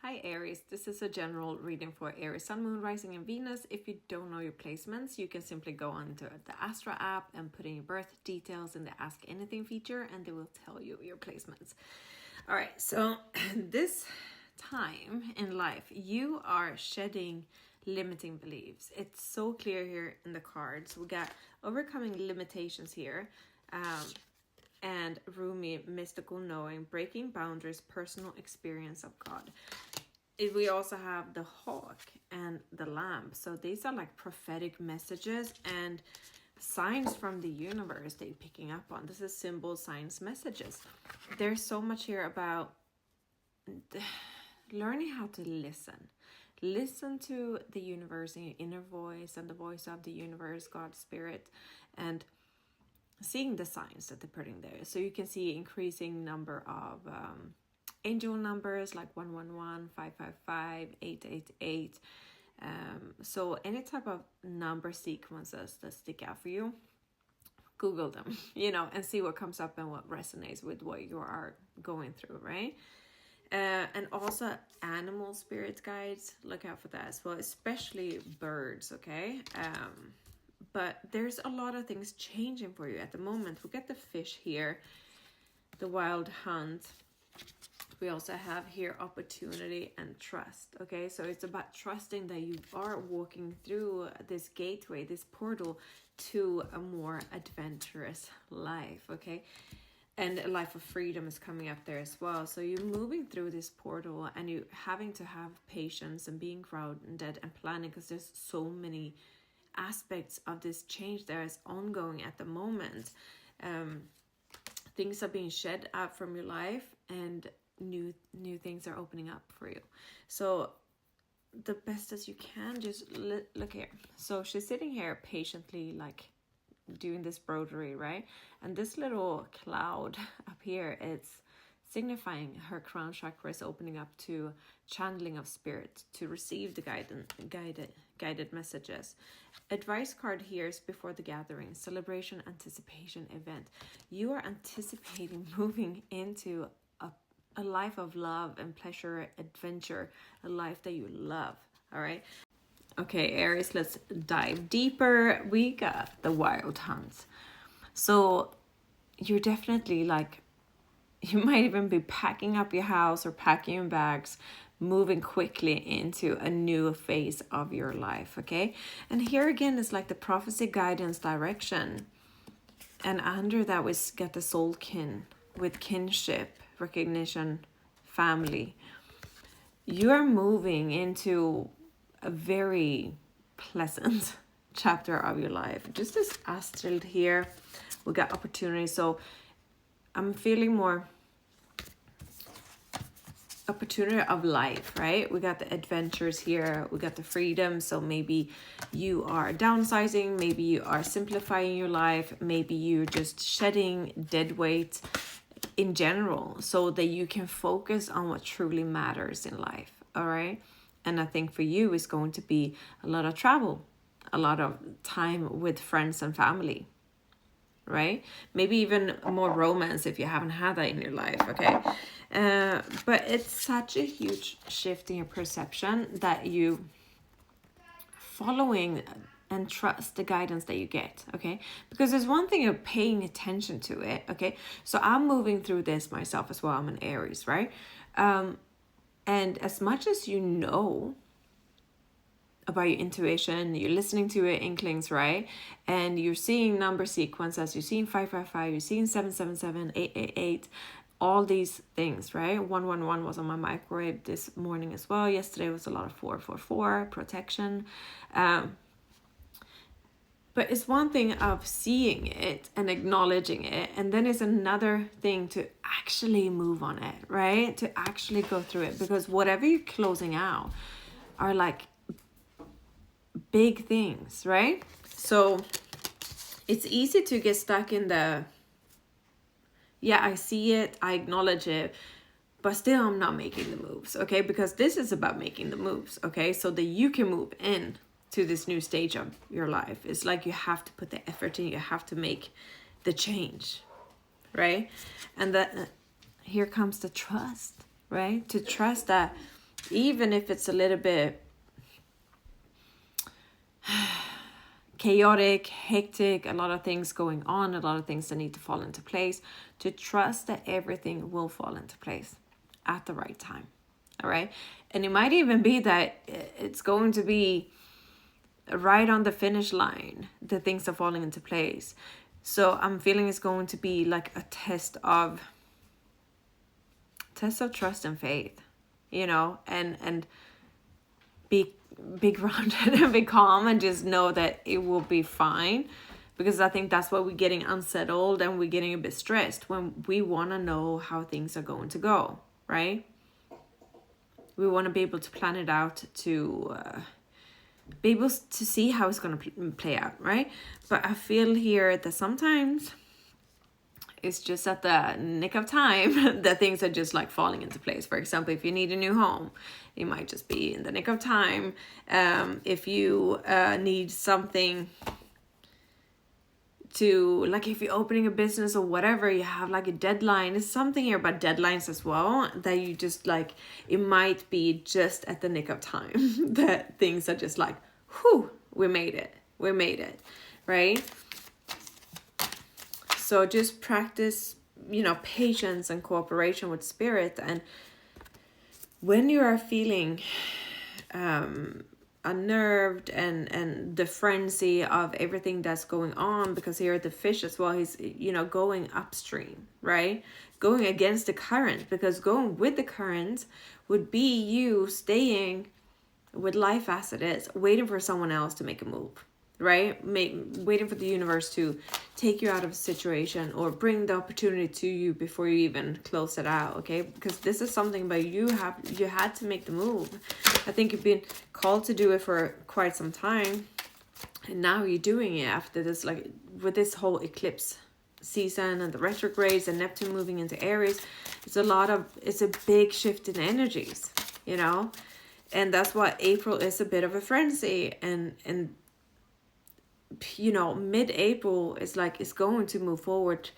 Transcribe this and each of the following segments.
Hi Aries, this is a general reading for Aries, Sun, Moon, Rising and Venus. If you don't know your placements, you can simply go onto the Astra app and put in your birth details in the Ask Anything feature and they will tell you your placements. All right, so this time in life, you are shedding limiting beliefs. It's so clear here in the cards. We got overcoming limitations here. And Rumi, mystical knowing, breaking boundaries, personal experience of God. We also have the hawk and the lamb. So these are like prophetic messages and signs from the universe that you're picking up on. This is symbol, signs, messages. There's so much here about learning how to listen. Listen to the universe and your inner voice and the voice of the universe, God, spirit, and seeing the signs that they're putting there. So you can see increasing number of angel numbers like 111, 555, 888. So any type of number sequences that stick out for you, Google them, and see what comes up and what resonates with what you are going through, right? And also animal spirit guides, look out for that as well, especially birds, okay? But there's a lot of things changing for you at the moment. We get the fish here, the wild hunt. We also have here opportunity and trust. Okay, so it's about trusting that you are walking through this gateway, this portal to a more adventurous life. Okay, and a life of freedom is coming up there as well. So you're moving through this portal and you having to have patience and being grounded and planning, because there's so many aspects of this change that is ongoing at the moment. Things are being shed out from your life and new things are opening up for you. So the best as you can, just look here. So she's sitting here patiently, like doing this broderie, right? And this little cloud up here, it's signifying her crown chakra is opening up to channeling of spirit, to receive the guided messages. Advice card here is before the gathering, celebration, anticipation, event. You are anticipating moving into a life of love and pleasure, adventure, a life that you love. All right. Okay, Aries, let's dive deeper. We got the wild hunt. So you're definitely like, you might even be packing up your house or packing your bags, moving quickly into a new phase of your life, okay? And here again is like the prophecy, guidance, direction. And under that we got the soul kin with kinship, recognition, family. You are moving into a very pleasant chapter of your life. Just this astral here, we got opportunity. So I'm feeling more opportunity of life, right? We got the adventures here, we got the freedom. So maybe you are downsizing, maybe you are simplifying your life, maybe you're just shedding dead weight in general so that you can focus on what truly matters in life. All right. And I think for you is going to be a lot of travel, a lot of time with friends and family, right? Maybe even more romance if you haven't had that in your life. Okay. But it's such a huge shift in your perception that you following and trust the guidance that you get, okay? Because there's one thing of paying attention to it, okay? So I'm moving through this myself as well. I'm an Aries, right? And as much as you know about your intuition, you're listening to your inklings, right? And you're seeing number sequences, you're seeing 555, you're seeing 777, 888, all these things, right? 111 was on my microwave this morning as well. Yesterday was a lot of 444, protection. But it's one thing of seeing it and acknowledging it. And then it's another thing to actually move on it, right? To actually go through it. Because whatever you're closing out are like big things, right? So it's easy to get stuck in the, yeah, I see it, I acknowledge it, but still I'm not making the moves, okay? Because this is about making the moves, okay? So that you can move in to this new stage of your life. It's like you have to put the effort in, you have to make the change, right? And that here comes the trust, right? To trust that even if it's a little bit chaotic, hectic, a lot of things going on, a lot of things that need to fall into place, to trust that everything will fall into place at the right time. All right. And it might even be that it's going to be right on the finish line, the things are falling into place. So I'm feeling it's going to be like a test of trust and faith, you know, and be grounded and be calm and just know that it will be fine. Because I think that's why we're getting unsettled and we're getting a bit stressed, when we want to know how things are going to go, right? We want to be able to plan it out, to be able to see how it's going to play out, right? But I feel here that sometimes it's just at the nick of time that things are just like falling into place. For example, if you need a new home, it might just be in the nick of time. If you need something to, like, if you're opening a business or whatever, you have like a deadline. There's something here about deadlines as well, that you just like, it might be just at the nick of time that things are just like, whew, we made it, right? So just practice, you know, patience and cooperation with spirit. And when you are feeling unnerved and the frenzy of everything that's going on, because here the fish as well, he's, you know, going upstream, right? Going against the current, because going with the current would be you staying with life as it is, waiting for someone else to make a move, right? Waiting for the universe to take you out of a situation or bring the opportunity to you before you even close it out, okay? Because this is something that you had to make the move. I think you've been called to do it for quite some time, and now you're doing it after this, like with this whole eclipse season and the retrogrades and Neptune moving into Aries. It's a big shift in energies, you know? And that's why April is a bit of a frenzy, and you know, mid-April is like, it's going to move forward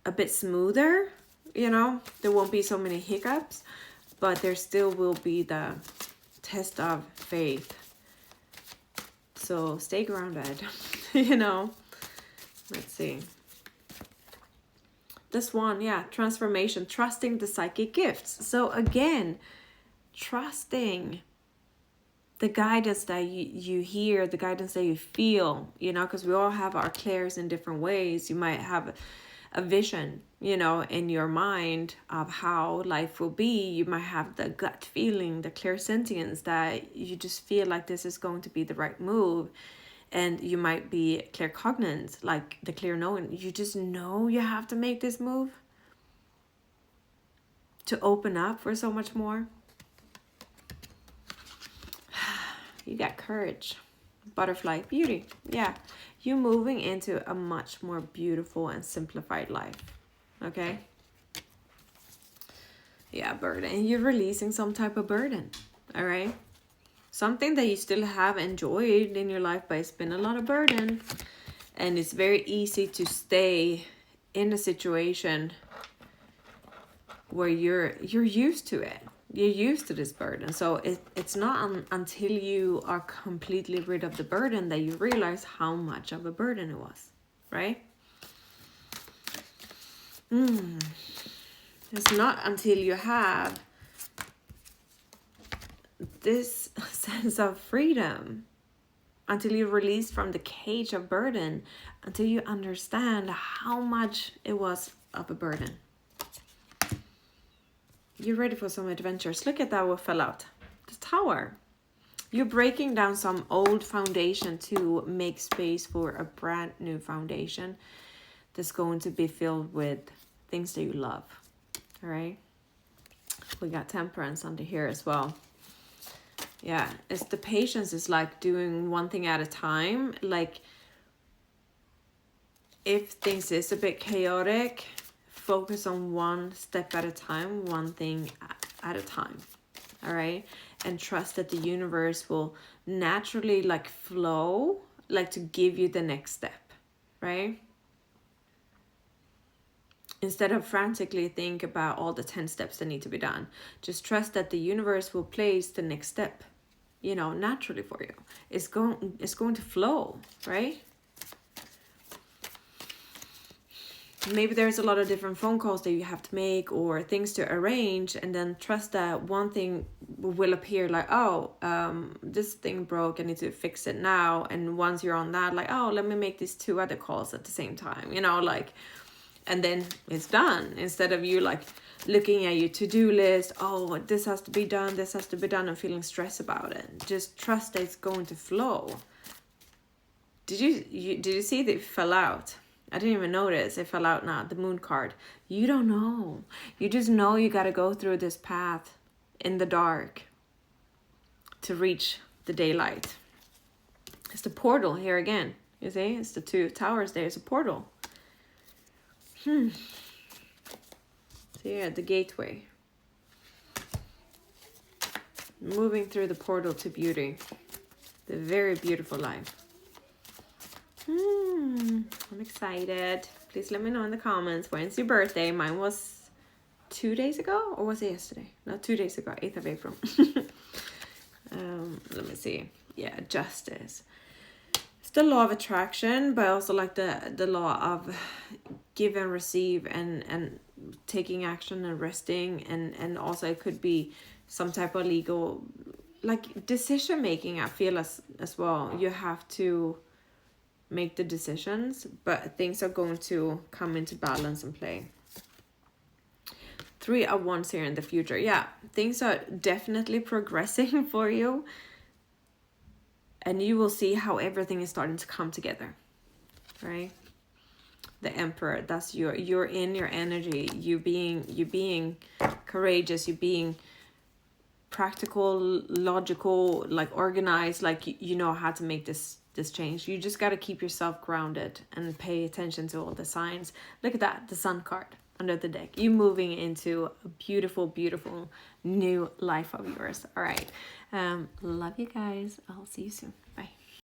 a bit smoother, you know. There won't be so many hiccups, but there still will be the test of faith. So stay grounded, you know. Let's see. This one, yeah, transformation, trusting the psychic gifts. So again, trusting the guidance that you hear, the guidance that you feel, you know, because we all have our clairs in different ways. You might have a vision, you know, in your mind of how life will be. You might have the gut feeling, the clairsentience, that you just feel like this is going to be the right move. And you might be claircognizant, like the clear knowing. You just know you have to make this move to open up for so much more. You got courage, butterfly, beauty. Yeah, you moving into a much more beautiful and simplified life. Okay. Yeah, burden. You're releasing some type of burden. All right. Something that you still have enjoyed in your life, but it's been a lot of burden. And it's very easy to stay in a situation where you're used to it. You're used to this burden. So it's not until you are completely rid of the burden that you realize how much of a burden it was, right? It's not until you have this sense of freedom, until you release from the cage of burden, until you understand how much it was of a burden. You're ready for some adventures. Look at that, what fell out. The Tower. You're breaking down some old foundation to make space for a brand new foundation that's going to be filled with things that you love. All right. We got Temperance under here as well. Yeah, it's the patience is like doing one thing at a time. Like if things is a bit chaotic, focus on one step at a time, one thing at a time. All right. And trust that the universe will naturally like flow, like to give you the next step. Right. Instead of frantically think about all the 10 steps that need to be done, just trust that the universe will place the next step, you know, naturally for you. It's going to flow, right? Maybe there's a lot of different phone calls that you have to make or things to arrange, and then trust that one thing will appear, like, oh, this thing broke, I need to fix it now. And once you're on that, like, oh, let me make these 2 other calls at the same time, you know, like, and then it's done. Instead of you like looking at your to-do list, oh, this has to be done, this has to be done, and feeling stressed about it. Just trust that it's going to flow. Did you see that it fell out? I didn't even notice it fell out now, the moon card. You don't know. You just know you got to go through this path in the dark to reach the daylight. It's the portal here again. You see? It's the 2 towers there. It's a portal. So yeah, the gateway. Moving through the portal to beauty. The very beautiful life. I'm excited. Please let me know in the comments. When's your birthday? Mine was 2 days ago, or was it yesterday? No, 2 days ago, 8th of April. Let me see. Yeah, justice. It's the law of attraction, but also like the law of give and receive, and taking action and resting, and also it could be some type of legal, like, decision making. I feel as well. You have to make the decisions, but things are going to come into balance and play. 3 of Wands here in the future. Yeah, things are definitely progressing for you, and you will see how everything is starting to come together, right? The Emperor, that's you're in your energy, you being courageous, you being practical, logical, like organized, like you know how to make this change. You just got to keep yourself grounded and pay attention to all the signs. Look at that, the Sun card under the deck. You moving into a beautiful, beautiful new life of yours. All right. Love you guys. I'll see you soon. Bye.